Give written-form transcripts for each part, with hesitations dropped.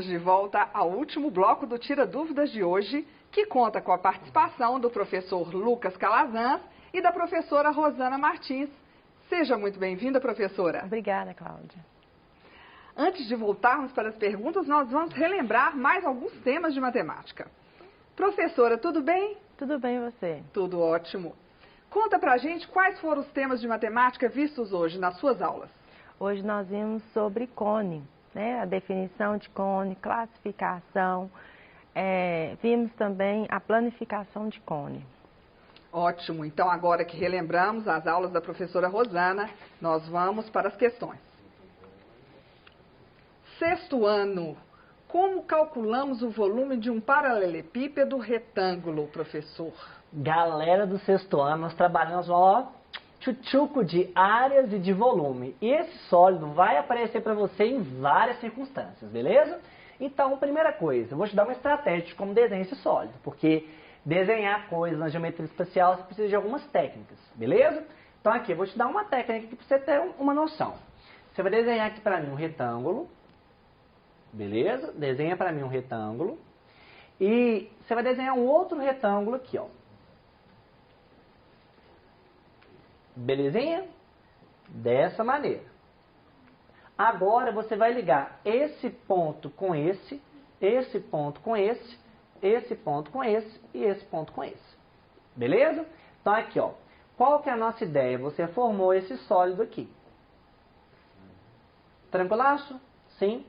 Estamos de volta ao último bloco do Tira Dúvidas de hoje, que conta com a participação do professor Lucas Calazans e da professora Rosana Martins. Seja muito bem-vinda, professora. Obrigada, Cláudia. Antes de voltarmos para as perguntas, nós vamos relembrar mais alguns temas de matemática. Professora, tudo bem? Tudo bem, e você? Tudo ótimo. Conta pra gente quais foram os temas de matemática vistos hoje nas suas aulas. Hoje nós vimos sobre cone, né? A definição de cone, classificação, vimos também a planificação de cone. Ótimo, então agora que relembramos as aulas da professora Rosana, nós vamos para as questões. Sexto ano, como calculamos o volume de um paralelepípedo retângulo, professor? Galera do sexto ano, nós trabalhamos tchutchuco de áreas e de volume. E esse sólido vai aparecer para você em várias circunstâncias, beleza? Então, primeira coisa, eu vou te dar uma estratégia de como desenhar esse sólido, porque desenhar coisas na geometria espacial você precisa de algumas técnicas, beleza? Então aqui, eu vou te dar uma técnica para você ter uma noção. Você vai desenhar aqui para mim um retângulo, beleza? Desenha para mim um retângulo. E você vai desenhar um outro retângulo aqui, ó. Belezinha? Dessa maneira. Agora você vai ligar esse ponto com esse ponto com esse ponto com esse e esse ponto com esse. Beleza? Então aqui, ó. Qual que é a nossa ideia? Você formou esse sólido aqui. Tranquilaço? Sim.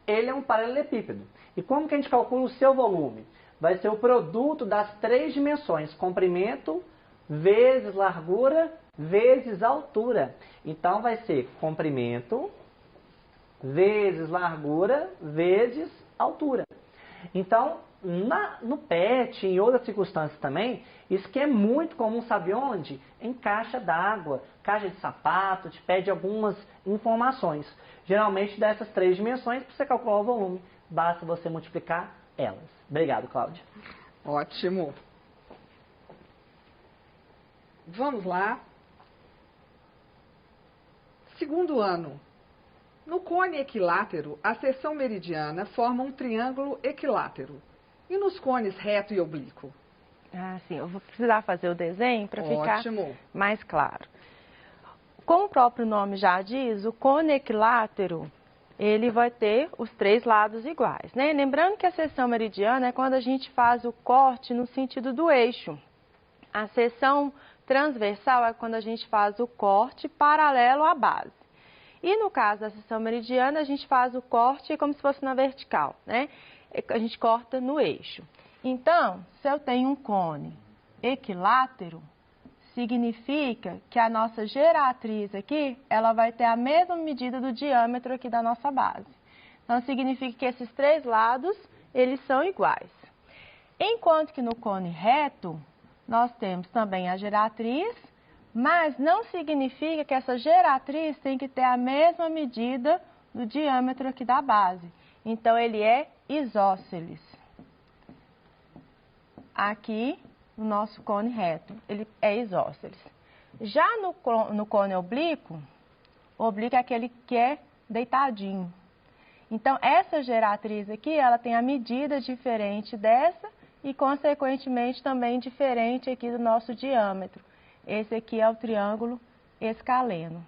Ele é um paralelepípedo. E como que a gente calcula o seu volume? Vai ser o produto das três dimensões, comprimento vezes largura vezes altura. Então vai ser comprimento vezes largura vezes altura. Então, no PET e em outras circunstâncias também, isso que é muito comum, sabe onde? Em caixa d'água, caixa de sapato, te pede algumas informações. Geralmente dessas três dimensões, para você calcular o volume, basta você multiplicar elas. Obrigado, Cláudia. Ótimo. Vamos lá. Segundo ano. No cone equilátero, a seção meridiana forma um triângulo equilátero. E nos cones reto e oblíquo? Sim, eu vou precisar fazer o desenho para ficar mais claro. Como o próprio nome já diz, o cone equilátero, ele vai ter os três lados iguais, né? Lembrando que a seção meridiana é quando a gente faz o corte no sentido do eixo. A seção transversal é quando a gente faz o corte paralelo à base. E no caso da seção meridiana, a gente faz o corte como se fosse na vertical, né? A gente corta no eixo. Então, se eu tenho um cone equilátero, significa que a nossa geratriz aqui, ela vai ter a mesma medida do diâmetro aqui da nossa base. Então, significa que esses três lados, eles são iguais. Enquanto que no cone reto, nós temos também a geratriz, mas não significa que essa geratriz tem que ter a mesma medida do diâmetro aqui da base. Então, ele é isósceles. Aqui, no nosso cone reto, ele é isósceles. Já no cone oblíquo, o oblíquo é aquele que é deitadinho. Então, essa geratriz aqui, ela tem a medida diferente dessa e, consequentemente, também diferente aqui do nosso diâmetro. Esse aqui é o triângulo escaleno.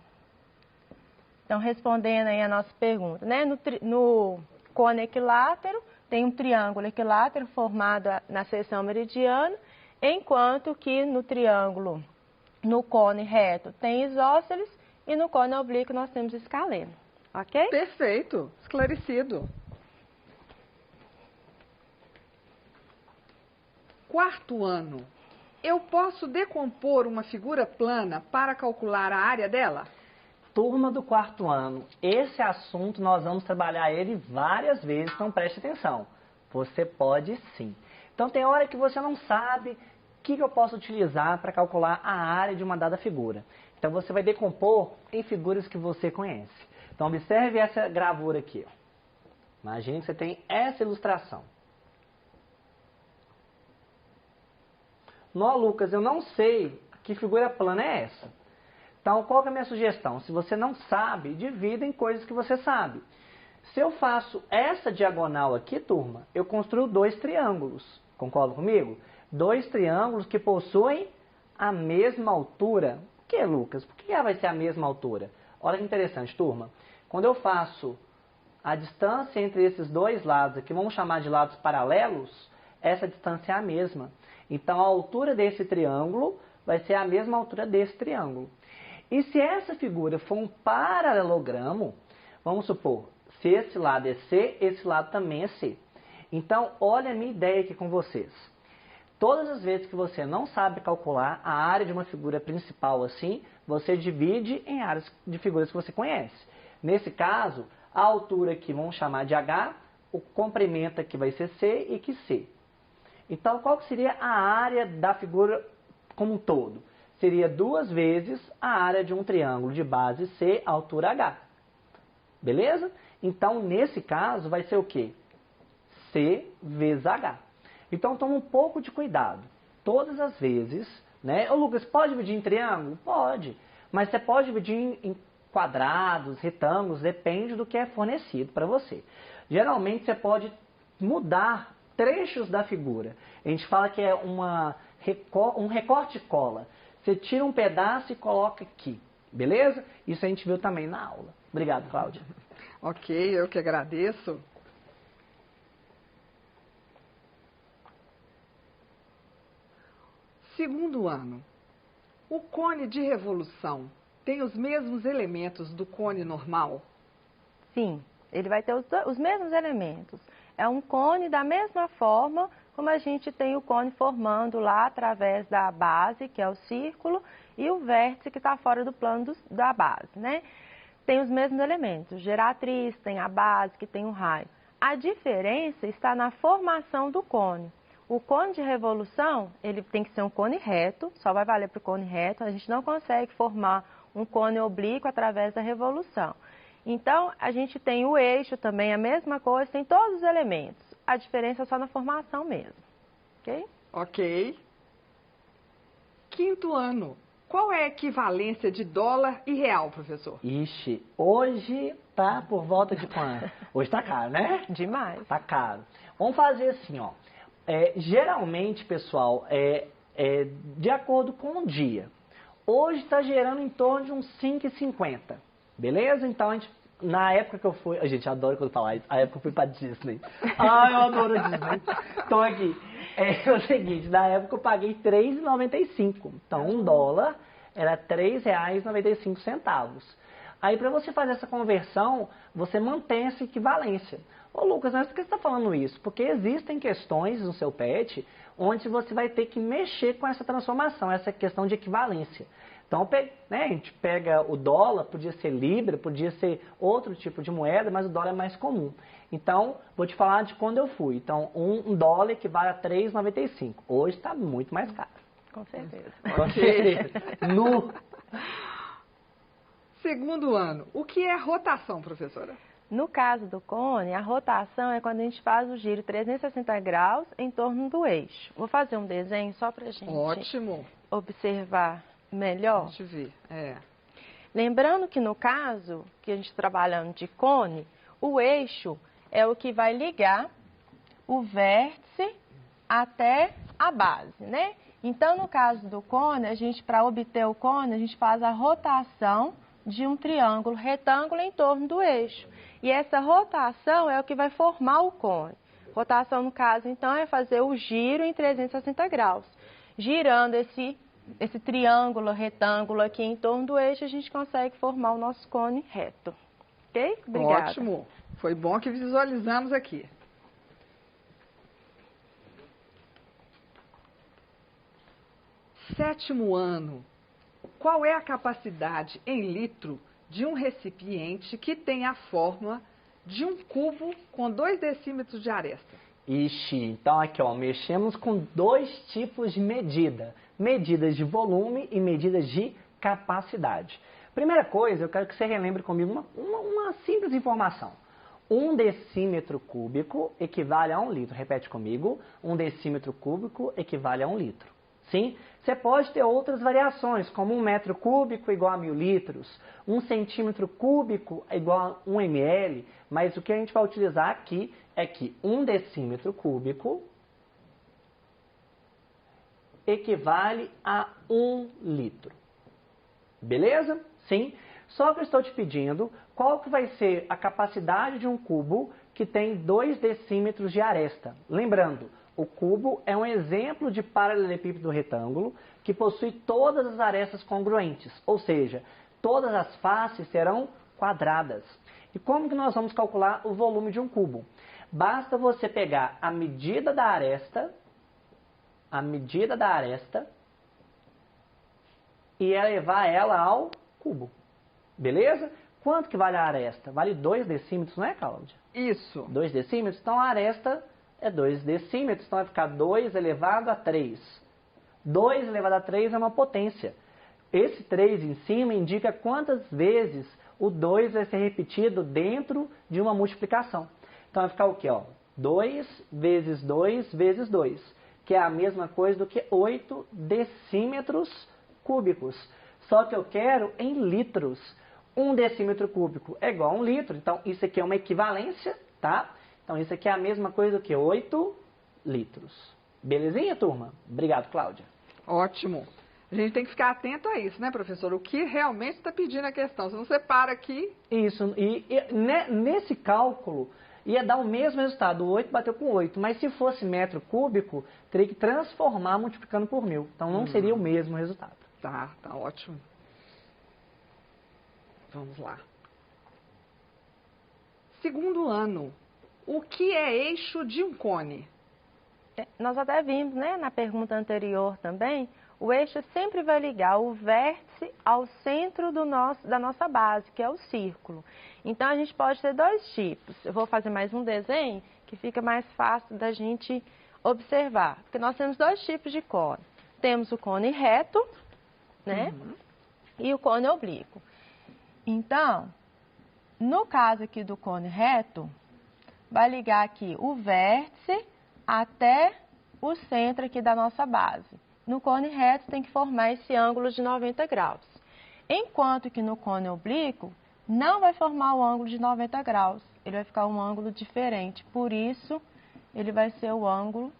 Então, respondendo aí a nossa pergunta, né? No cone equilátero, tem um triângulo equilátero formado na seção meridiana, enquanto que no cone reto tem isósceles e no cone oblíquo nós temos escaleno. Ok? Perfeito, esclarecido. Quarto ano. Eu posso decompor uma figura plana para calcular a área dela? Turma do quarto ano, esse assunto nós vamos trabalhar ele várias vezes, então preste atenção. Você pode sim. Então tem hora que você não sabe o que eu posso utilizar para calcular a área de uma dada figura. Então você vai decompor em figuras que você conhece. Então observe essa gravura aqui. Imagine que você tem essa ilustração. Nó, Lucas, eu não sei que figura plana é essa. Então, qual que é a minha sugestão? Se você não sabe, divida em coisas que você sabe. Se eu faço essa diagonal aqui, turma, eu construo dois triângulos. Concorda comigo? Dois triângulos que possuem a mesma altura. Por que, Lucas? Por que ela vai ser a mesma altura? Olha que interessante, turma. Quando eu faço a distância entre esses dois lados aqui, vamos chamar de lados paralelos, essa distância é a mesma. Então, a altura desse triângulo vai ser a mesma altura desse triângulo. E se essa figura for um paralelogramo, vamos supor, se esse lado é C, esse lado também é C. Então, olha a minha ideia aqui com vocês. Todas as vezes que você não sabe calcular a área de uma figura principal assim, você divide em áreas de figuras que você conhece. Nesse caso, a altura aqui vamos chamar de H, o comprimento aqui vai ser C e que C. Então, qual que seria a área da figura como um todo? Seria 2 vezes a área de um triângulo de base C, altura H. Beleza? Então, nesse caso, vai ser o quê? C vezes H. Então, toma um pouco de cuidado. Todas as vezes, né? Ô, Lucas, pode dividir em triângulo? Pode. Mas você pode dividir em quadrados, retângulos, depende do que é fornecido para você. Geralmente, você pode mudar trechos da figura. A gente fala que é um recorte e cola. Você tira um pedaço e coloca aqui. Beleza? Isso a gente viu também na aula. Obrigado, Cláudia. Ok, eu que agradeço. Segundo ano, o cone de revolução tem os mesmos elementos do cone normal? Sim, ele vai ter os mesmos elementos. É um cone da mesma forma como a gente tem o cone formando lá através da base, que é o círculo, e o vértice que está fora do plano da base, né? Tem os mesmos elementos, geratriz, tem a base, que tem um raio. A diferença está na formação do cone. O cone de revolução, ele tem que ser um cone reto, só vai valer para o cone reto, a gente não consegue formar um cone oblíquo através da revolução. Então, a gente tem o eixo também, a mesma coisa, tem todos os elementos. A diferença é só na formação mesmo, ok? Ok. Quinto ano. Qual é a equivalência de dólar e real, professor? Ixi, hoje tá por volta de quanto? Hoje tá caro, né? Demais. Tá caro. Vamos fazer assim, ó. Geralmente, pessoal, de acordo com o dia. Hoje está gerando em torno de uns 5,50. Beleza? Então, na época que eu fui... A gente adora quando falar isso. A época que eu fui pra Disney. Ah, eu adoro a Disney. Então, aqui. É o seguinte, na época eu paguei R$3,95. Então, $1 era R$3,95. Aí, para você fazer essa conversão, você mantém essa equivalência. Ô, Lucas, mas por que você está falando isso? Porque existem questões no seu PET onde você vai ter que mexer com essa transformação, essa questão de equivalência. Então, a gente pega o dólar, podia ser libra, podia ser outro tipo de moeda, mas o dólar é mais comum. Então, vou te falar de quando eu fui. Então, um dólar equivale a R$3,95. Hoje está muito mais caro. Com certeza. Com certeza. Segundo ano, o que é rotação, professora? No caso do cone, a rotação é quando a gente faz o giro 360 graus em torno do eixo. Vou fazer um desenho só para a gente observar melhor. Deixa eu ver. Lembrando que no caso que a gente está trabalhando de cone, o eixo é o que vai ligar o vértice até a base, né? Então, no caso do cone, para obter o cone, a gente faz a rotação de um triângulo retângulo em torno do eixo. E essa rotação é o que vai formar o cone. Rotação, no caso, então, é fazer o giro em 360 graus. Girando esse triângulo, retângulo aqui em torno do eixo, a gente consegue formar o nosso cone reto. Ok? Obrigada. Ótimo. Foi bom que visualizamos aqui. Sétimo ano. Qual é a capacidade em litro de um recipiente que tem a fórmula de um cubo com 2 decímetros de aresta? Ixi, então aqui, ó, mexemos com 2 tipos de medida. Medidas de volume e medidas de capacidade. Primeira coisa, eu quero que você relembre comigo uma simples informação. 1 decímetro cúbico equivale a 1 litro. Repete comigo. 1 decímetro cúbico equivale a 1 litro. Sim? Você pode ter outras variações, como 1 metro cúbico igual a 1000 litros, 1 centímetro cúbico igual a 1 ml, mas o que a gente vai utilizar aqui é que 1 decímetro cúbico equivale a 1 litro. Beleza? Sim? Só que eu estou te pedindo qual que vai ser a capacidade de um cubo que tem 2 decímetros de aresta. Lembrando, o cubo é um exemplo de paralelepípedo retângulo que possui todas as arestas congruentes, ou seja, todas as faces serão quadradas. E como que nós vamos calcular o volume de um cubo? Basta você pegar a medida da aresta e elevar ela ao cubo. Beleza? Quanto que vale a aresta? Vale 2 decímetros, não é, Cláudia? Isso. 2 decímetros? Então a aresta é 2 decímetros, então vai ficar 2 elevado a 3. 2 elevado a 3 é uma potência. Esse 3 em cima indica quantas vezes o 2 vai ser repetido dentro de uma multiplicação. Então vai ficar o quê? 2 vezes 2 vezes 2, que é a mesma coisa do que 8 decímetros cúbicos. Só que eu quero em litros. 1 decímetro cúbico é igual a 1 litro, então isso aqui é uma equivalência, tá? Então isso aqui é a mesma coisa do que 8 litros. Belezinha, turma? Obrigado, Cláudia. Ótimo. A gente tem que ficar atento a isso, né, professor? O que realmente está pedindo a questão. Se você para aqui... Isso. E nesse cálculo ia dar o mesmo resultado. O 8 bateu com 8. Mas se fosse metro cúbico, teria que transformar multiplicando por 1000. Então não seria o mesmo resultado. Tá ótimo. Vamos lá. Segundo ano. O que é eixo de um cone? Nós até vimos, né, na pergunta anterior também, o eixo sempre vai ligar o vértice ao centro da nossa base, que é o círculo. Então, a gente pode ter 2 tipos. Eu vou fazer mais um desenho que fica mais fácil da gente observar. Porque nós temos 2 tipos de cone. Temos o cone reto, né, e o cone oblíquo. Então, no caso aqui do cone reto, vai ligar aqui o vértice até o centro aqui da nossa base. No cone reto tem que formar esse ângulo de 90 graus. Enquanto que no cone oblíquo não vai formar o ângulo de 90 graus. Ele vai ficar um ângulo diferente. Por isso, ele vai ser o ângulo,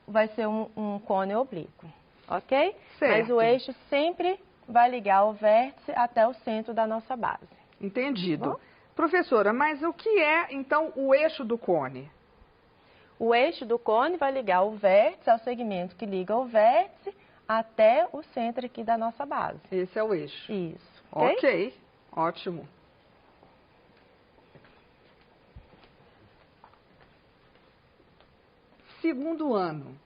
vai ser um cone oblíquo. Ok? Certo. Mas o eixo sempre vai ligar o vértice até o centro da nossa base. Entendido. Bom? Professora, mas o que é, então, o eixo do cone? O eixo do cone vai ligar o vértice ao segmento que liga o vértice até o centro aqui da nossa base. Esse é o eixo. Isso. Ok, ótimo. Segundo ano.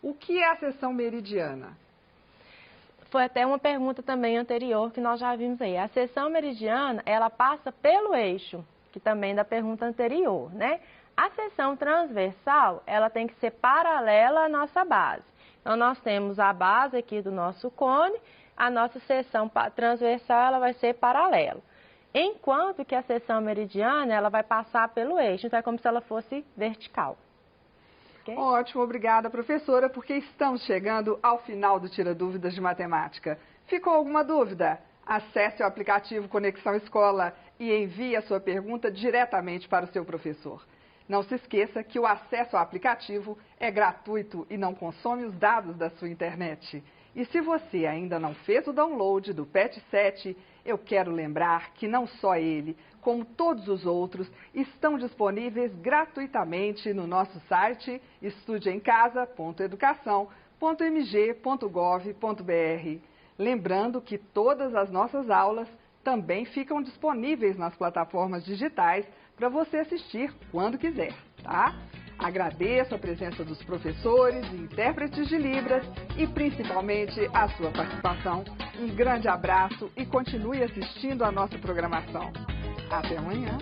O que é a seção meridiana? Foi até uma pergunta também anterior que nós já vimos aí. A seção meridiana, ela passa pelo eixo, que também da pergunta anterior, né? A seção transversal, ela tem que ser paralela à nossa base. Então, nós temos a base aqui do nosso cone, a nossa seção transversal, ela vai ser paralela. Enquanto que a seção meridiana, ela vai passar pelo eixo, então é como se ela fosse vertical. Okay? Ótimo, obrigada, professora, porque estamos chegando ao final do Tira Dúvidas de Matemática. Ficou alguma dúvida? Acesse o aplicativo Conexão Escola e envie a sua pergunta diretamente para o seu professor. Não se esqueça que o acesso ao aplicativo é gratuito e não consome os dados da sua internet. E se você ainda não fez o download do PET 7, eu quero lembrar que não só ele, como todos os outros, estão disponíveis gratuitamente no nosso site estudeemcasa.educação.mg.gov.br. Lembrando que todas as nossas aulas também ficam disponíveis nas plataformas digitais para você assistir quando quiser, tá? Agradeço a presença dos professores e intérpretes de Libras e principalmente a sua participação. Um grande abraço e continue assistindo a nossa programação. Até amanhã!